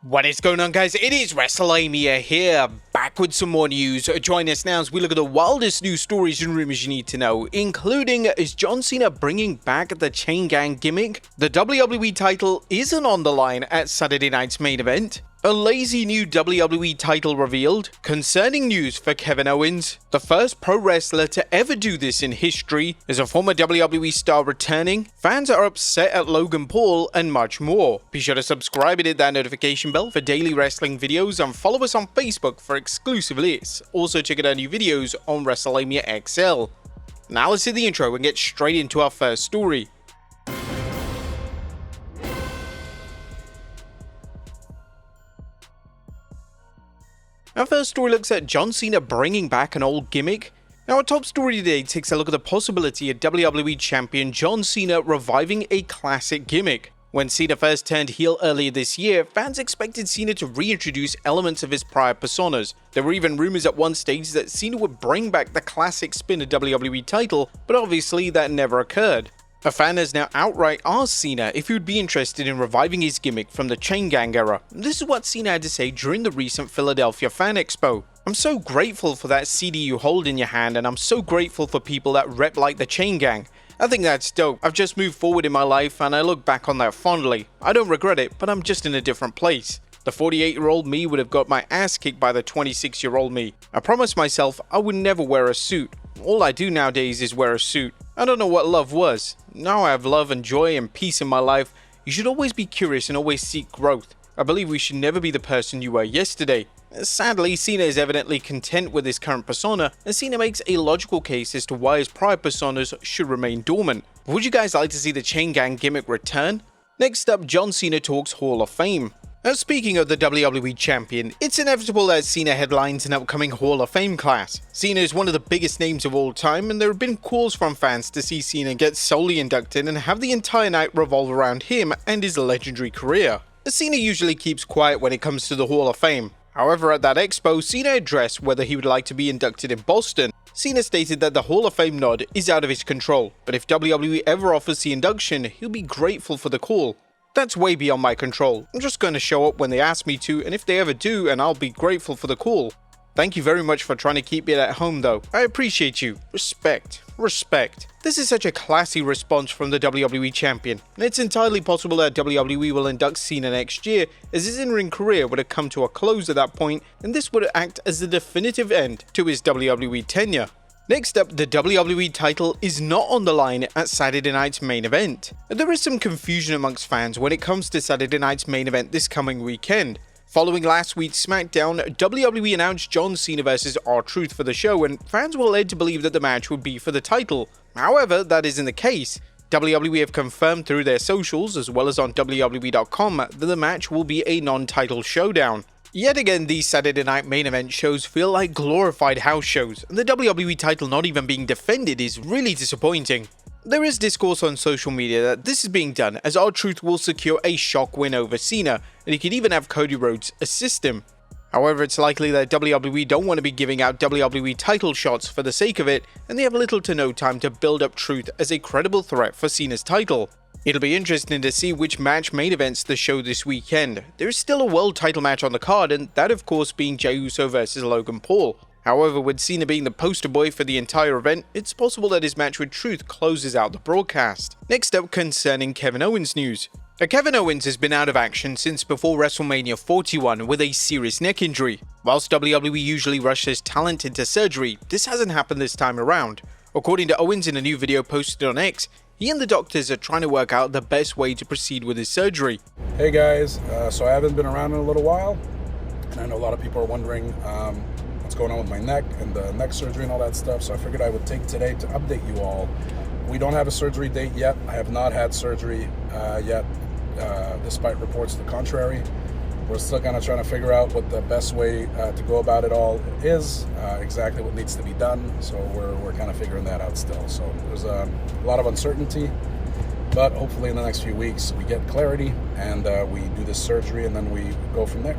What is going on, guys? It is Wrestlelamia here, back with some more news. Join us now as we look at the wildest news stories and rumors you need to know, including, is John Cena bringing back the Chain Gang gimmick? The WWE title isn't on the line at Saturday night's main event. A lazy new WWE title revealed. Concerning news for Kevin Owens. The first pro wrestler to ever do this in history. Is a former WWE star returning? Fans are upset at Logan Paul, and much more. Be sure to subscribe and hit that notification bell for daily wrestling videos, and follow us on Facebook for exclusive lists. Also check out our new videos on Wrestlelamia XL. Now let's hit the intro and get straight into our first story. Our first story looks at John Cena bringing back an old gimmick. Now, our top story today takes a look at the possibility of WWE Champion John Cena reviving a classic gimmick. When Cena first turned heel earlier this year, fans expected Cena to reintroduce elements of his prior personas. There were even rumors at one stage that Cena would bring back the classic spinner WWE title, but obviously that never occurred. A fan has now outright asked Cena if he would be interested in reviving his gimmick from the Chain Gang era. This is what Cena had to say during the recent Philadelphia Fan Expo. "I'm so grateful for that CD you hold in your hand, and I'm so grateful for people that rep like the Chain Gang. I think that's dope. I've just moved forward in my life and I look back on that fondly. I don't regret it, but I'm just in a different place. The 48-year-old me would have got my ass kicked by the 26-year-old me. I promised myself I would never wear a suit. All I do nowadays is wear a suit. I don't know what love was. Now I have love and joy and peace in my life. You should always be curious and always seek growth. I believe we should never be the person you were yesterday." Sadly, Cena is evidently content with his current persona, and Cena makes a logical case as to why his prior personas should remain dormant. Would you guys like to see the Chain Gang gimmick return? Next up, John Cena talks Hall of Fame. Now, speaking of the WWE Champion, it's inevitable that Cena headlines an upcoming Hall of Fame class. Cena is one of the biggest names of all time, and there have been calls from fans to see Cena get solely inducted and have the entire night revolve around him and his legendary career. Cena usually keeps quiet when it comes to the Hall of Fame. However, at that expo, Cena addressed whether he would like to be inducted in Boston. Cena stated that the Hall of Fame nod is out of his control, but if WWE ever offers the induction, he'll be grateful for the call. "That's way beyond my control. I'm just going to show up when they ask me to, and if they ever do, and I'll be grateful for the call. Thank you very much for trying to keep it at home though. I appreciate you. Respect. Respect." This is such a classy response from the WWE Champion, and it's entirely possible that WWE will induct Cena next year, as his in-ring career would have come to a close at that point, and this would act as the definitive end to his WWE tenure. Next up, the WWE title is not on the line at Saturday night's main event. There is some confusion amongst fans when it comes to Saturday night's main event this coming weekend. Following last week's SmackDown, WWE announced John Cena vs R-Truth for the show, and fans were led to believe that the match would be for the title. However, that isn't the case. WWE have confirmed through their socials, as well as on WWE.com, that the match will be a non-title showdown. Yet again, these Saturday night main event shows feel like glorified house shows, and the WWE title not even being defended is really disappointing. There is discourse on social media that this is being done as R-Truth will secure a shock win over Cena, and he could even have Cody Rhodes assist him. However, it's likely that WWE don't want to be giving out WWE title shots for the sake of it, and they have little to no time to build up Truth as a credible threat for Cena's title. It'll be interesting to see which match main events the show this weekend. There is still a world title match on the card, and that of course being Jey Uso vs Logan Paul. However, with Cena being the poster boy for the entire event, it's possible that his match with Truth closes out the broadcast. Next up, concerning Kevin Owens news. Kevin Owens has been out of action since before WrestleMania 41 with a serious neck injury. Whilst WWE usually rushes talent into surgery, this hasn't happened this time around. According to Owens in a new video posted on X, he and the doctors are trying to work out the best way to proceed with his surgery. Hey guys, so I haven't been around in a little while, and I know a lot of people are wondering what's going on with my neck and the neck surgery and all that stuff, so I figured I would take today to update you all. We don't have a surgery date yet. I have not had surgery yet, despite reports to the contrary. We're still kind of trying to figure out what the best way to go about it all is, exactly what needs to be done, so we're kind of figuring that out still. So there's a lot of uncertainty, but hopefully in the next few weeks we get clarity and we do this surgery and then we go from there.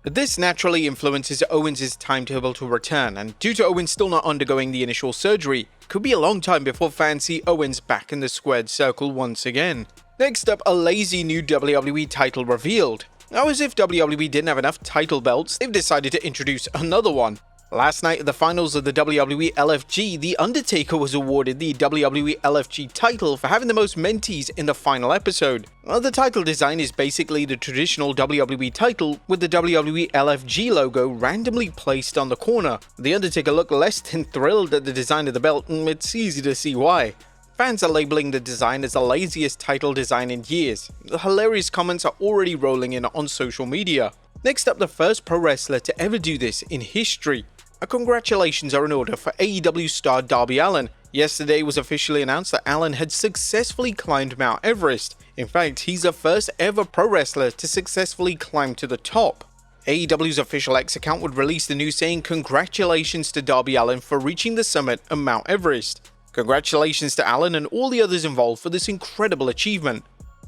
This naturally influences Owens' timetable to return, and due to Owens still not undergoing the initial surgery, it could be a long time before fans see Owens back in the squared circle once again. Next up, a lazy new WWE title revealed. Now, as if WWE didn't have enough title belts, they've decided to introduce another one. Last night at the finals of the WWE LFG, The Undertaker was awarded the WWE LFG title for having the most mentees in the final episode. Well, the title design is basically the traditional WWE title with the WWE LFG logo randomly placed on the corner. The Undertaker looked less than thrilled at the design of the belt, and it's easy to see why. Fans are labeling the design as the laziest title design in years. The hilarious comments are already rolling in on social media. Next up, the first pro wrestler to ever do this in history. Congratulations are in order for AEW star Darby Allin. Yesterday was officially announced that Allin had successfully climbed Mount Everest. In fact, he's the first ever pro wrestler to successfully climb to the top. AEW's official X account would release the news saying congratulations to Darby Allin for reaching the summit of Mount Everest. Congratulations to Allin and all the others involved for this incredible achievement.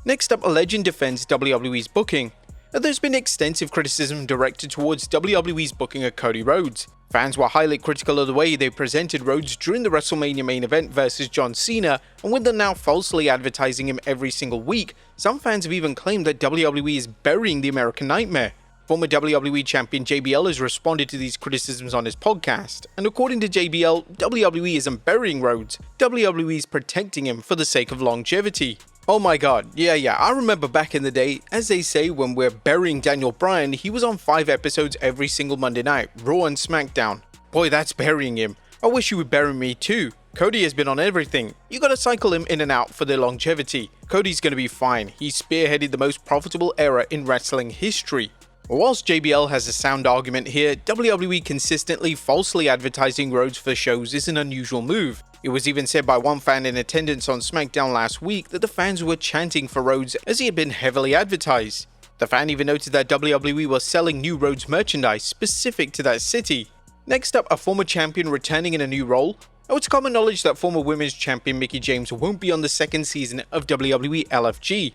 Next up, a legend defends WWE's booking. There's been extensive criticism directed towards WWE's booking of Cody Rhodes. Fans were highly critical of the way they presented Rhodes during the WrestleMania main event versus John Cena, and with them now falsely advertising him every single week, some fans have even claimed that WWE is burying the American Nightmare. Former WWE champion JBL has responded to these criticisms on his podcast, and according to JBL, WWE isn't burying Rhodes, WWE is protecting him for the sake of longevity. Oh my god, yeah, I remember back in the day, as they say, when we're burying Daniel Bryan, he was on 5 episodes every single Monday night, Raw and SmackDown. Boy, that's burying him. I wish you would bury me too. Cody has been on everything. You gotta cycle him in and out for their longevity. Cody's gonna be fine. He spearheaded the most profitable era in wrestling history. Whilst JBL has a sound argument here, WWE consistently falsely advertising Rhodes for shows is an unusual move. It was even said by one fan in attendance on SmackDown last week that the fans were chanting for Rhodes as he had been heavily advertised. The fan even noted that WWE was selling new Rhodes merchandise specific to that city. Next up, a former champion returning in a new role. It's common knowledge that former women's champion Mickie James won't be on the second season of WWE LFG.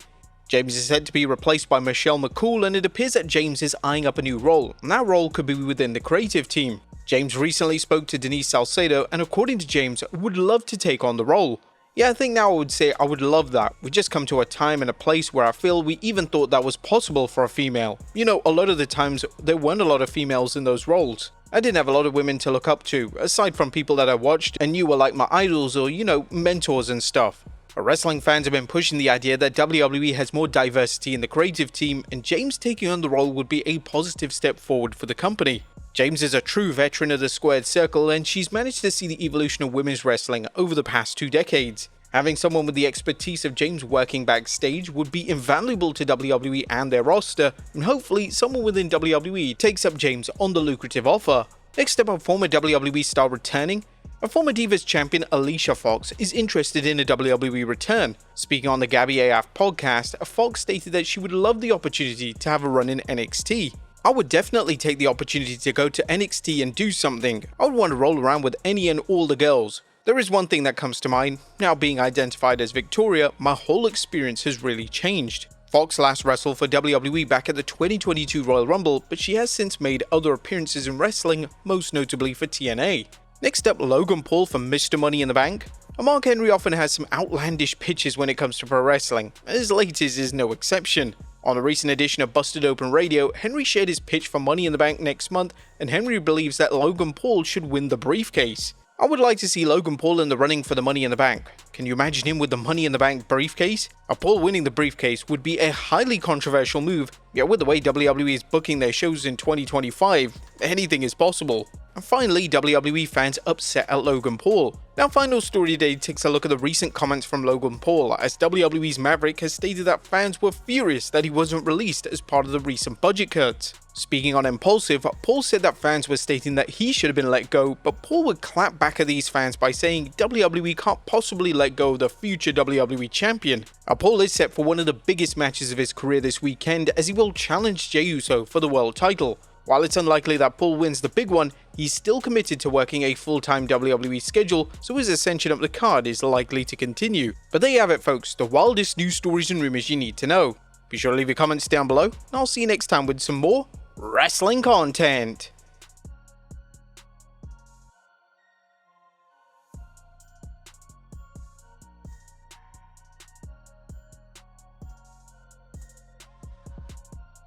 James is said to be replaced by Michelle McCool, and it appears that James is eyeing up a new role, and that role could be within the creative team. James recently spoke to Denise Salcedo, and according to James, would love to take on the role. Yeah, I think now I would say I would love that. We just come to a time and a place where I feel we even thought that was possible for a female. You know, a lot of the times there weren't a lot of females in those roles. I didn't have a lot of women to look up to, aside from people that I watched and knew were like my idols or, mentors and stuff. Wrestling fans have been pushing the idea that WWE has more diversity in the creative team, and James taking on the role would be a positive step forward for the company. James is a true veteran of the squared circle, and she's managed to see the evolution of women's wrestling over the past 2 decades. Having someone with the expertise of James working backstage would be invaluable to WWE and their roster, and hopefully someone within WWE takes up James on the lucrative offer. Next up, a former WWE star returning. A former Divas champion, Alicia Fox, is interested in a WWE return. Speaking on the Gabby AF podcast, Fox stated that she would love the opportunity to have a run in NXT. I would definitely take the opportunity to go to NXT and do something. I would want to roll around with any and all the girls. There is one thing that comes to mind. Now being identified as Victoria, my whole experience has really changed. Fox last wrestled for WWE back at the 2022 Royal Rumble, but she has since made other appearances in wrestling, most notably for TNA. Next up, Logan Paul from Mr. Money in the Bank. Mark Henry often has some outlandish pitches when it comes to pro wrestling, and his latest is no exception. On a recent edition of Busted Open Radio, Henry shared his pitch for Money in the Bank next month, and Henry believes that Logan Paul should win the briefcase. I would like to see Logan Paul in the running for the Money in the Bank. Can you imagine him with the Money in the Bank briefcase? Paul winning the briefcase would be a highly controversial move, yet with the way WWE is booking their shows in 2025, anything is possible. And finally, WWE fans upset at Logan Paul. Now, Final Story today takes a look at the recent comments from Logan Paul, as WWE's Maverick has stated that fans were furious that he wasn't released as part of the recent budget cuts. Speaking on Impulsive, Paul said that fans were stating that he should have been let go, but Paul would clap back at these fans by saying WWE can't possibly let go of the future WWE champion. Paul is set for one of the biggest matches of his career this weekend, as he will challenge Jey Uso for the world title. While it's unlikely that Paul wins the big one, he's still committed to working a full-time WWE schedule, so his ascension up the card is likely to continue. But there you have it, folks, the wildest news stories and rumors you need to know. Be sure to leave your comments down below, and I'll see you next time with some more wrestling content.